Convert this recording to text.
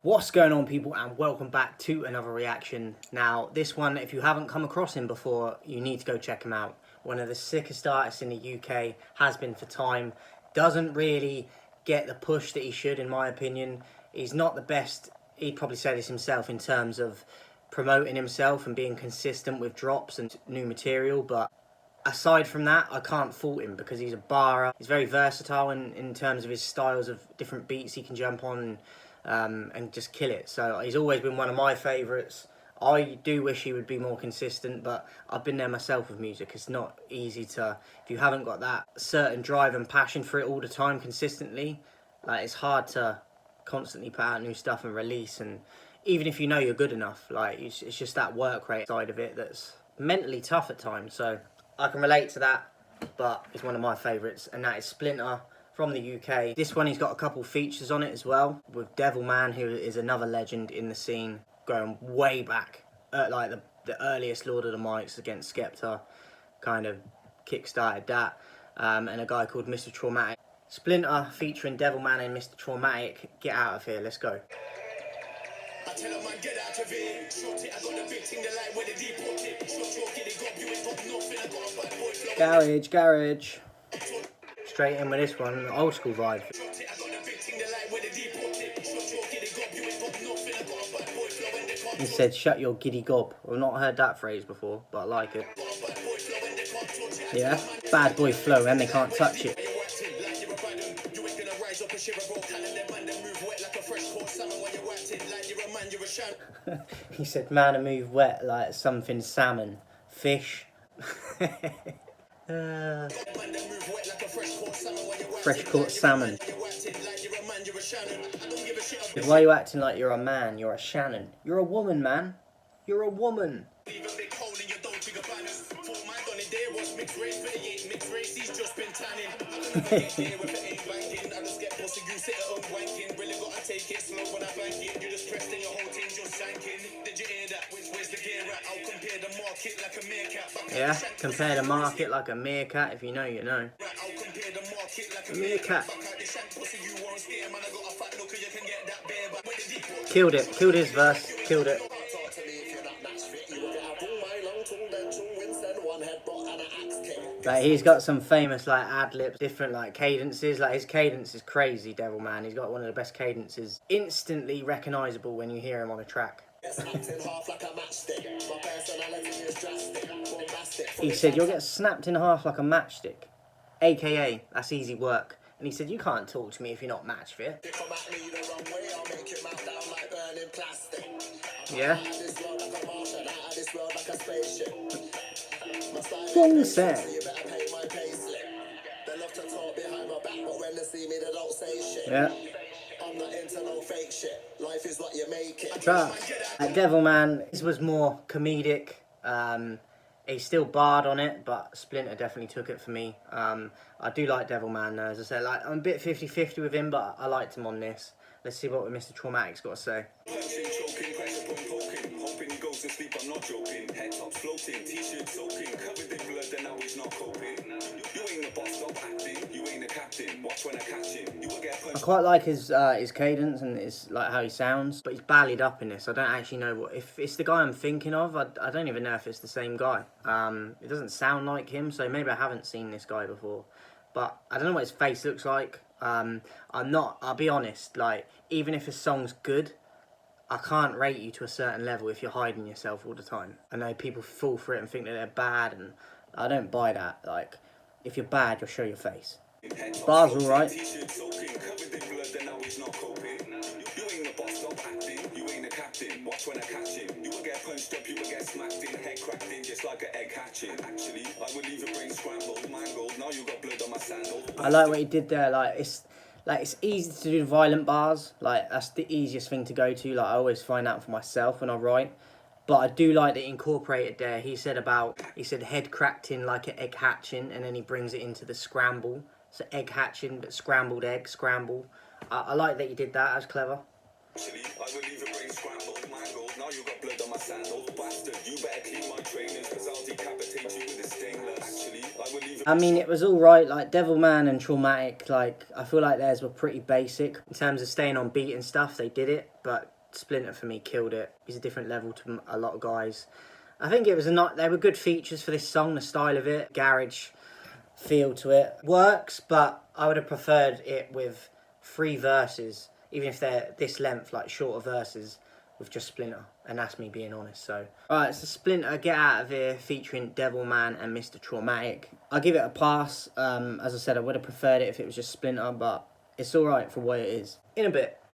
What's going on, people, and welcome back to another reaction. Now, this one, if you haven't come across him before, you need to go check him out. One of the sickest artists in the UK, has been for time. Doesn't really get the push that he should, in my opinion. He's not the best, he'd probably say this himself, in terms of promoting himself and being consistent with drops and new material, but aside from that, I can't fault him because he's a barer. He's very versatile in terms of his styles of different beats he can jump on and just kill it. So he's always been one of my favourites. I do wish he would be more consistent, but I've been there myself with music. It's not easy to, if you haven't got that certain drive and passion for it all the time consistently, it's hard to constantly put out new stuff and release. And even if you know you're good enough, it's just that work rate side of it that's mentally tough at times. So I can relate to that, but it's one of my favourites, and that is Splinta from the UK. This one, he's got a couple features on it as well, with Devilman, who is another legend in the scene, going way back, like the earliest Lord of the Mics against Skepta, kind of kick-started that, and a guy called MrTraumatik. Splinta featuring Devilman and MrTraumatik. Get out of here, let's go. I tell a man get out of here. Short it, I got the big thing that like where the deep put it. Short get it got you ain't got nothing. I got a bad boy flow. Garage. Straight in with this one, old school vibe. He said, shut your giddy gob. I've not heard that phrase before, but I like it. Yeah, bad boy flow and they can't touch it. He said, man, I move wet like something salmon. Fish. Fresh caught salmon. Why are you acting like you're a man? You're a Shannon. You're a woman, man. You're a woman. Yeah, compare the market like a meerkat. If you know, you know. A meerkat. Killed it. Killed his verse. Killed it. Like, he's got some famous ad-libs, different cadences. Like, his cadence is crazy, Devilman. He's got one of the best cadences. Instantly recognisable when you hear him on a track. He said, you'll get snapped in half like a matchstick. AKA, that's easy work. And he said, you can't talk to me if you're not match fit. Yeah. Wrong set. Yeah. Devilman, this was more comedic. He's still barred on it, but Splinta definitely took it for me. I do like Devilman, though. As I said, I'm a bit 50-50 with him, but I liked him on this. Let's see what MrTraumatik's got to say. I quite like his cadence and how he sounds, but he's ballied up in this. I don't actually know if it's the guy I'm thinking of. I don't even know if it's the same guy. It doesn't sound like him, so maybe I haven't seen this guy before. But I don't know what his face looks like. I'll be honest, even if a song's good, I can't rate you to a certain level if you're hiding yourself all the time. I know people fall for it and think that they're bad, and I don't buy that. If you're bad, you'll show your face. Bar's alright. I like what he did there. It's easy to do violent bars. That's the easiest thing to go to. I always find out for myself when I write. But I do like that he incorporated there. He said head cracked in like an egg hatching, and then he brings it into the scramble. So egg hatching, but scrambled egg, scramble. I like that he did that. That's clever. I mean, it was alright, like Devilman and Traumatik, like, I feel like theirs were pretty basic. In terms of staying on beat and stuff, they did it, but Splinta for me killed it. He's a different level to a lot of guys. I think it was they were good features for this song, the style of it, garage feel to it. Works, but I would have preferred it with 3 verses, even if they're this length, like shorter verses, with just Splinta, and that's me being honest. So, alright, so Splinta, Get Out of Here, featuring Devilman and MrTraumatik. I'll give it a pass. As I said, I would have preferred it if it was just Splinta, but it's alright for what it is. In a bit.